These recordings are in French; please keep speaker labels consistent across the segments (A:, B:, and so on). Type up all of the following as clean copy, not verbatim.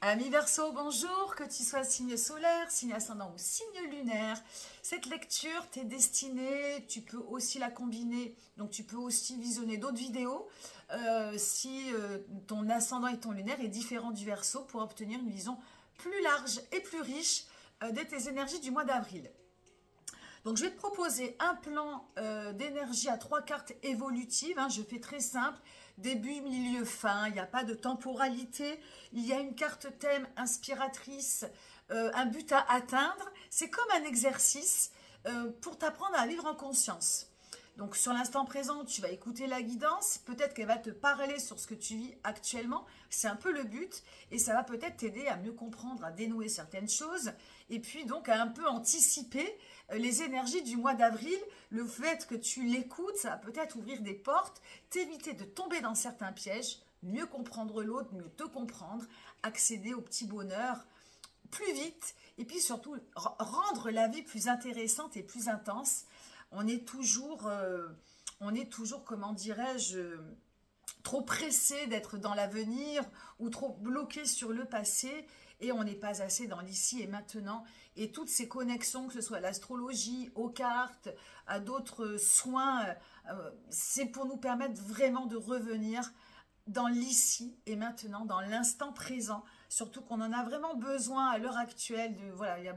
A: Ami Verseau, bonjour, que tu sois signe solaire, signe ascendant ou signe lunaire. Cette lecture t'est destinée, tu peux aussi la combiner, donc tu peux aussi visionner d'autres vidéos si ton ascendant et ton lunaire est différent du Verseau pour obtenir une vision plus large et plus riche de tes énergies du mois d'avril. Donc je vais te proposer un plan d'énergie à 3 cartes évolutives, hein, je fais très simple, début, milieu, fin, il n'y a pas de temporalité, il y a une carte thème inspiratrice, un but à atteindre, c'est comme un exercice pour t'apprendre à vivre en conscience. Donc sur l'instant présent, tu vas écouter la guidance, peut-être qu'elle va te parler sur ce que tu vis actuellement, c'est un peu le but, et ça va peut-être t'aider à mieux comprendre, à dénouer certaines choses, et puis donc à un peu anticiper les énergies du mois d'avril. Le fait que tu l'écoutes, ça va peut-être ouvrir des portes, t'éviter de tomber dans certains pièges, mieux comprendre l'autre, mieux te comprendre, accéder au petit bonheur plus vite, et puis surtout rendre la vie plus intéressante et plus intense. On est toujours, comment dirais-je, trop pressé d'être dans l'avenir ou trop bloqué sur le passé et on n'est pas assez dans l'ici et maintenant. Et toutes ces connexions, que ce soit à l'astrologie, aux cartes, à d'autres soins, c'est pour nous permettre vraiment de revenir dans l'ici et maintenant, dans l'instant présent, surtout qu'on en a vraiment besoin à l'heure actuelle. Voilà, il y a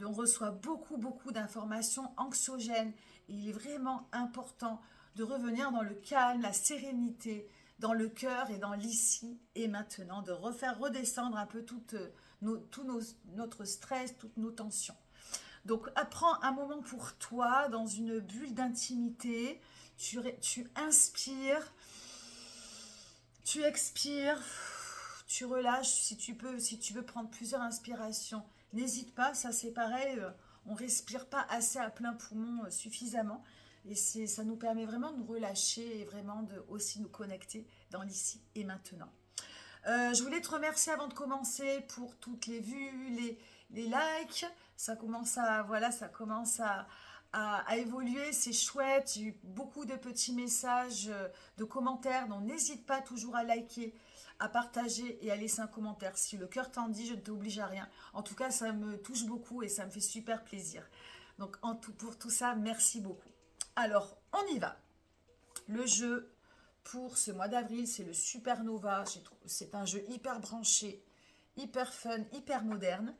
A: on reçoit beaucoup d'informations anxiogènes. Et il est vraiment important de revenir dans le calme, la sérénité, dans le cœur et dans l'ici et maintenant, de refaire redescendre un peu notre stress, toutes nos tensions. Donc, prends un moment pour toi, dans une bulle d'intimité, tu inspires, tu expires, tu relâches si tu peux, si tu veux prendre plusieurs inspirations. N'hésite pas, ça c'est pareil, on respire pas assez à plein poumon suffisamment. Et ça nous permet vraiment de nous relâcher et vraiment de aussi nous connecter dans l'ici et maintenant. Je voulais te remercier avant de commencer pour toutes les vues, les likes. Ça commence à évoluer, c'est chouette. J'ai eu beaucoup de petits messages, de commentaires, donc n'hésite pas toujours à liker, à partager et à laisser un commentaire. Si le cœur t'en dit, je ne t'oblige à rien. En tout cas, ça me touche beaucoup et ça me fait super plaisir. Donc pour tout ça, merci beaucoup. Alors, on y va. Le jeu pour ce mois d'avril, c'est le Supernova. C'est un jeu hyper branché, hyper fun, hyper moderne.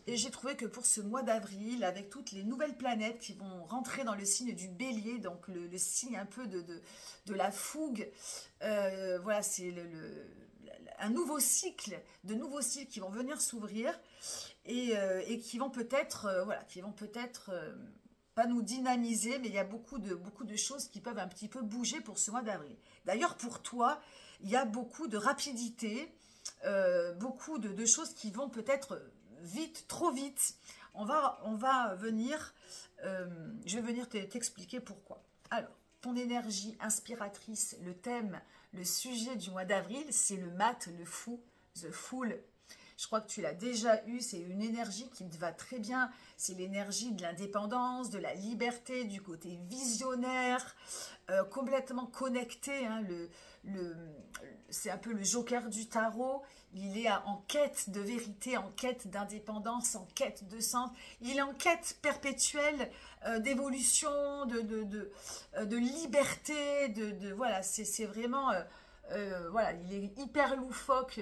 A: Et j'ai trouvé que pour ce mois d'avril, avec toutes les nouvelles planètes qui vont rentrer dans le signe du Bélier, donc le signe un peu de la fougue, voilà, c'est un nouveau cycle, de nouveaux cycles qui vont venir s'ouvrir et qui vont peut-être, voilà, pas nous dynamiser, mais il y a beaucoup de choses qui peuvent un petit peu bouger pour ce mois d'avril. D'ailleurs, pour toi, il y a beaucoup de rapidité, beaucoup de choses qui vont peut-être vite, trop vite. Je vais venir t'expliquer pourquoi. Alors, ton énergie inspiratrice, le thème, le sujet du mois d'avril, c'est le mat, le fou, the fool. Je crois que tu l'as déjà eu, c'est une énergie qui te va très bien. C'est l'énergie de l'indépendance, de la liberté, du côté visionnaire, complètement connecté. Hein, c'est un peu le joker du tarot. Il est en quête de vérité, en quête d'indépendance, en quête de sens. Il est en quête perpétuelle d'évolution, de liberté. Voilà, c'est vraiment... voilà, il est hyper loufoque.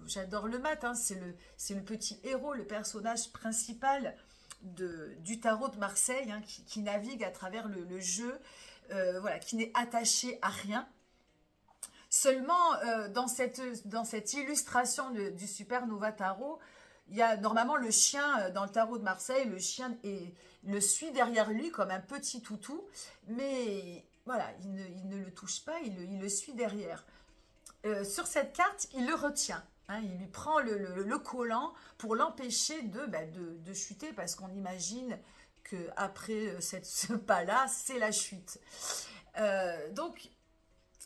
A: J'adore le mat, hein, c'est le petit héros, le personnage principal du tarot de Marseille, hein, qui navigue à travers le jeu, voilà, qui n'est attaché à rien. Seulement, dans cette illustration du Supernova Tarot, il y a normalement le chien dans le tarot de Marseille, le chien le suit derrière lui comme un petit toutou, mais voilà, il ne le touche pas, il le suit derrière. Sur cette carte, il le retient. Hein, il lui prend le collant pour l'empêcher de chuter parce qu'on imagine qu'après ce pas-là, c'est la chute. Donc,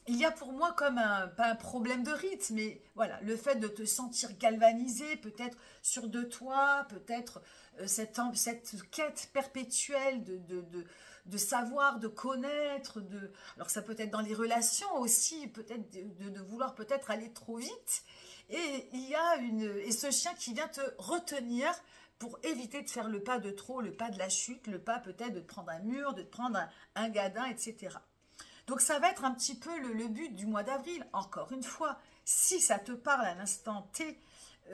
A: il y a pour moi comme pas un problème de rythme, mais voilà, le fait de te sentir galvanisé, peut-être sûr de toi, peut-être cette quête perpétuelle de savoir, de connaître, alors ça peut être dans les relations aussi, peut-être de vouloir peut-être aller trop vite. Et il y a et ce chien qui vient te retenir pour éviter de faire le pas de trop, le pas de la chute, le pas peut-être de te prendre un mur, de te prendre un gadin, etc. Donc ça va être un petit peu le but du mois d'avril. Encore une fois, si ça te parle à l'instant T,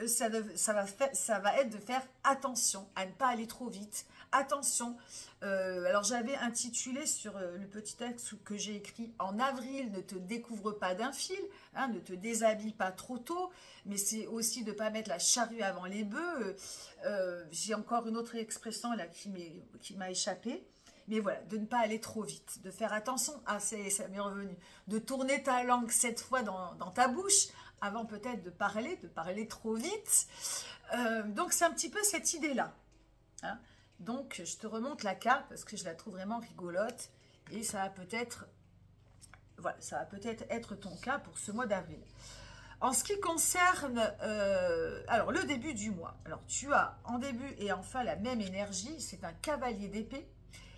A: ça va être de faire attention à ne pas aller trop vite. Attention. Alors j'avais intitulé sur le petit texte que j'ai écrit en avril, ne te découvre pas d'un fil, hein, ne te déshabille pas trop tôt, mais c'est aussi de ne pas mettre la charrue avant les bœufs. J'ai encore une autre expression là qui m'a échappé. Mais voilà, de ne pas aller trop vite, de faire attention, ça m'est revenu, de tourner ta langue 7 fois dans ta bouche, avant peut-être de parler trop vite. Donc c'est un petit peu cette idée-là. Hein. Donc je te remonte la carte parce que je la trouve vraiment rigolote et ça va peut-être être ton cas pour ce mois d'avril. En ce qui concerne alors le début du mois, alors tu as en début et en fin la même énergie, c'est un cavalier d'épée.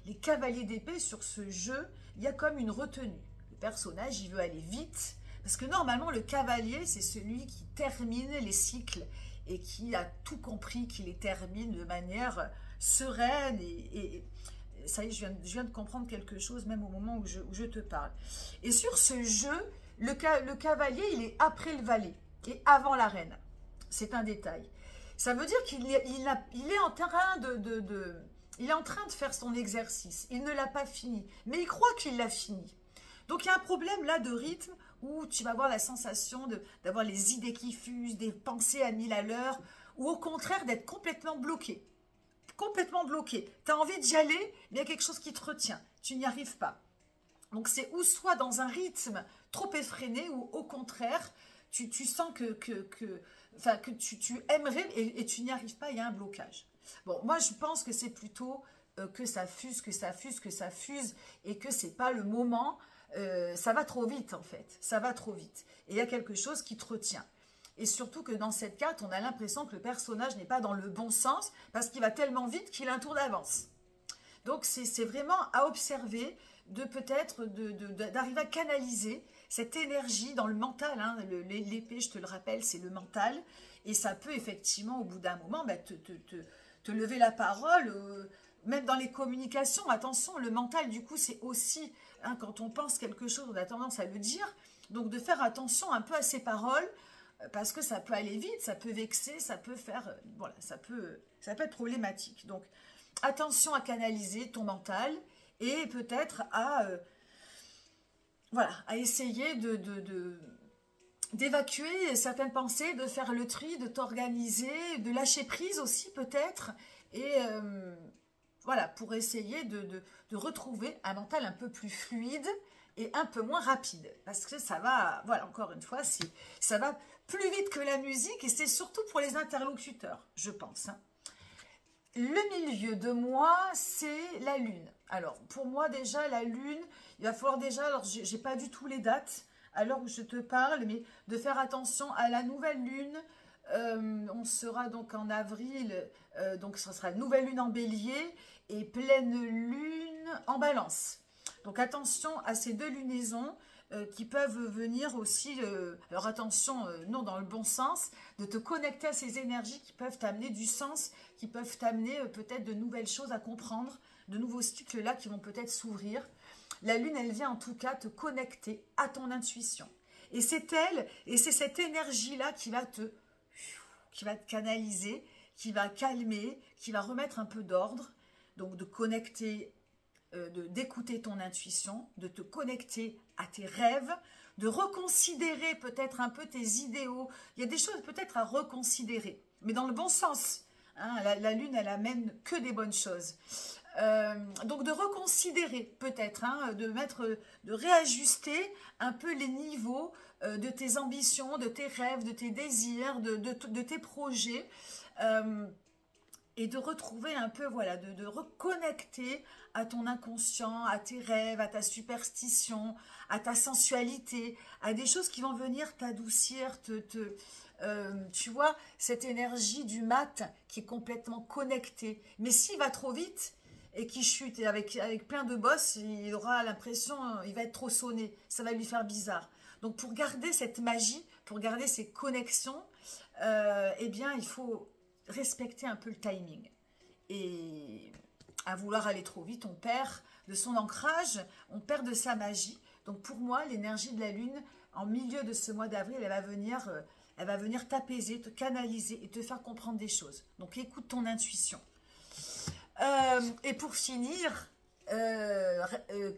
A: Les cavaliers d'épée sur ce jeu, il y a comme une retenue. Le personnage, il veut aller vite, parce que normalement, le cavalier, c'est celui qui termine les cycles et qui a tout compris, qui les termine de manière sereine. Et ça y est, je viens de comprendre quelque chose, même au moment où je te parle. Et sur ce jeu, le cavalier, il est après le valet et avant la reine. C'est un détail. Ça veut dire qu'il est en train il est en train de faire son exercice. Il ne l'a pas fini, mais il croit qu'il l'a fini. Donc, il y a un problème là de rythme où tu vas avoir la sensation d'avoir les idées qui fusent, des pensées à 1000 à l'heure, ou au contraire d'être complètement bloqué. Complètement bloqué. Tu as envie d'y aller, mais il y a quelque chose qui te retient. Tu n'y arrives pas. Donc, c'est ou soit dans un rythme trop effréné, ou au contraire, tu sens que tu aimerais et tu n'y arrives pas, il y a un blocage. Bon, moi, je pense que c'est plutôt que ça fuse, et que c'est pas le moment. Ça va trop vite, en fait. Ça va trop vite. Et il y a quelque chose qui te retient. Et surtout que dans cette carte, on a l'impression que le personnage n'est pas dans le bon sens parce qu'il va tellement vite qu'il a un tour d'avance. Donc, c'est vraiment à observer de peut-être d'arriver à canaliser cette énergie dans le mental. Hein. L'épée, je te le rappelle, c'est le mental. Et ça peut effectivement, au bout d'un moment, te lever la parole, même dans les communications. Attention, le mental, du coup, c'est aussi, hein, quand on pense quelque chose, on a tendance à le dire. Donc, de faire attention un peu à ses paroles, parce que ça peut aller vite, ça peut vexer, ça peut faire, voilà, ça peut être problématique. Donc, attention à canaliser ton mental et peut-être à essayer d'évacuer certaines pensées, de faire le tri, de t'organiser, de lâcher prise aussi peut-être, et voilà, pour essayer de retrouver un mental un peu plus fluide et un peu moins rapide, parce que ça va, voilà, encore une fois, ça va plus vite que la musique, et c'est surtout pour les interlocuteurs, je pense. Hein. Le milieu de mois, c'est la lune. Alors, pour moi, déjà, la lune, il va falloir déjà, alors j'ai pas du tout les dates, à l'heure où je te parle, mais de faire attention à la nouvelle lune. On sera donc en avril, donc ce sera nouvelle lune en bélier et pleine lune en balance. Donc attention à ces deux lunaisons qui peuvent venir aussi, alors attention, non dans le bon sens, de te connecter à ces énergies qui peuvent t'amener du sens, qui peuvent t'amener peut-être de nouvelles choses à comprendre, de nouveaux cycles là qui vont peut-être s'ouvrir. La lune, elle vient en tout cas te connecter à ton intuition. Et c'est elle, et c'est cette énergie-là qui va te canaliser, qui va calmer, qui va remettre un peu d'ordre. Donc de connecter, d'écouter ton intuition, de te connecter à tes rêves, de reconsidérer peut-être un peu tes idéaux. Il y a des choses peut-être à reconsidérer, mais dans le bon sens. Hein, la lune, elle amène que des bonnes choses. Donc de reconsidérer peut-être, hein, de réajuster un peu les niveaux de tes ambitions, de tes rêves, de tes désirs, de tes projets, et de retrouver un peu, voilà, de reconnecter à ton inconscient, à tes rêves, à ta superstition, à ta sensualité, à des choses qui vont venir t'adoucir, tu vois, cette énergie du mat qui est complètement connectée. Mais s'il va trop vite, et qui chute, et avec plein de bosses, il aura l'impression, il va être trop sonné, ça va lui faire bizarre. Donc pour garder cette magie, pour garder ces connexions, eh bien il faut respecter un peu le timing. Et à vouloir aller trop vite, on perd de son ancrage, on perd de sa magie. Donc pour moi, l'énergie de la Lune, en milieu de ce mois d'avril, elle va venir t'apaiser, te canaliser et te faire comprendre des choses. Donc écoute ton intuition. Et pour finir,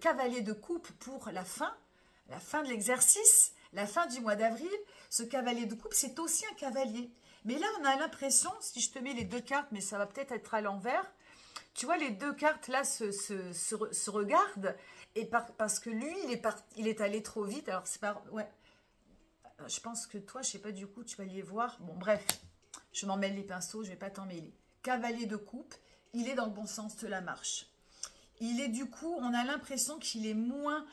A: cavalier de coupe pour la fin de l'exercice, la fin du mois d'avril. Ce cavalier de coupe, c'est aussi un cavalier. Mais là, on a l'impression, si je te mets les deux cartes, mais ça va peut-être être à l'envers, tu vois, les deux cartes là se regardent, et parce que lui, il est allé trop vite. Alors, c'est pas... Ouais. Je pense que toi, je sais pas, du coup, tu vas les voir. Bon, bref, je m'en mêle les pinceaux, je vais pas t'en mêler. Cavalier de coupe, il est dans le bon sens de la marche. Il est du coup, on a l'impression qu'il est moins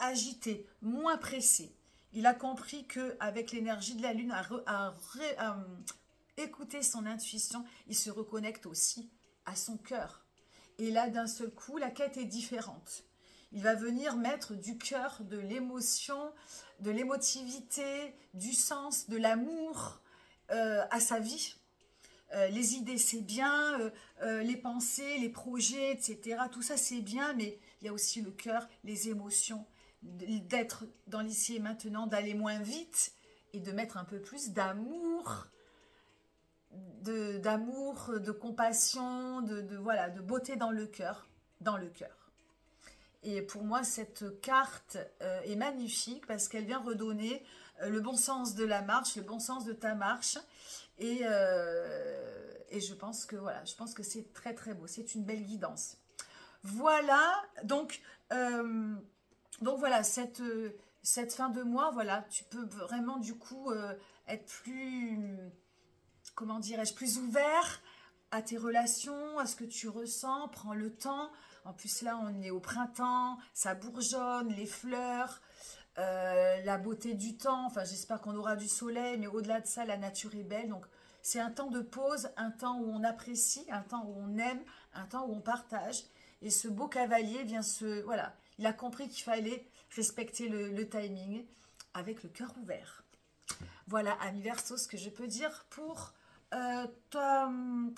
A: agité, moins pressé. Il a compris qu'avec l'énergie de la Lune, à écouter son intuition, il se reconnecte aussi à son cœur. Et là, d'un seul coup, la quête est différente. Il va venir mettre du cœur, de l'émotion, de l'émotivité, du sens, de l'amour à sa vie. Les idées, c'est bien, les pensées, les projets, etc. Tout ça, c'est bien, mais il y a aussi le cœur, les émotions, d'être dans l'ici et maintenant, d'aller moins vite et de mettre un peu plus d'amour, de compassion, voilà, de beauté dans le cœur, Et pour moi, cette carte est magnifique parce qu'elle vient redonner le bon sens de la marche, le bon sens de ta marche. Et je pense que voilà, je pense que c'est très très beau. C'est une belle guidance. Voilà, donc voilà, cette fin de mois, voilà, tu peux vraiment du coup être plus, comment dirais-je, plus ouvert à tes relations, à ce que tu ressens, prends le temps. En plus là, on est au printemps, ça bourgeonne, les fleurs, la beauté du temps. Enfin, j'espère qu'on aura du soleil, mais au-delà de ça, la nature est belle. Donc, c'est un temps de pause, un temps où on apprécie, un temps où on aime, un temps où on partage. Et ce beau cavalier vient voilà, il a compris qu'il fallait respecter le timing avec le cœur ouvert. Voilà, amis Verseau, ce que je peux dire pour ta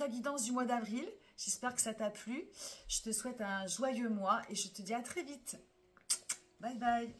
A: guidance du mois d'avril. J'espère que ça t'a plu. Je te souhaite un joyeux mois et je te dis à très vite. Bye bye.